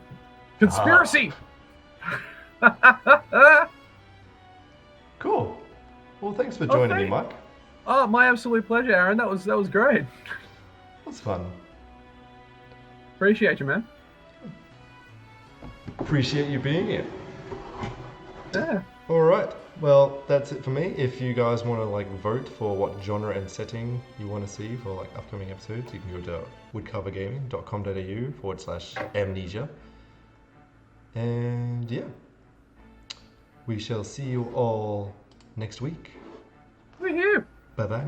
Conspiracy. Cool. Well, thanks for joining me, Mike. Oh, my absolute pleasure, Aaron. That was great. That's fun. Appreciate you, man. appreciate you being here. Yeah. All right. Well, that's it for me. If you guys want to like vote for what genre and setting you want to see for like upcoming episodes, you can go to woodcovergaming.com.au/amnesia. And yeah, we shall see you all next week. Woohoo! Bye bye.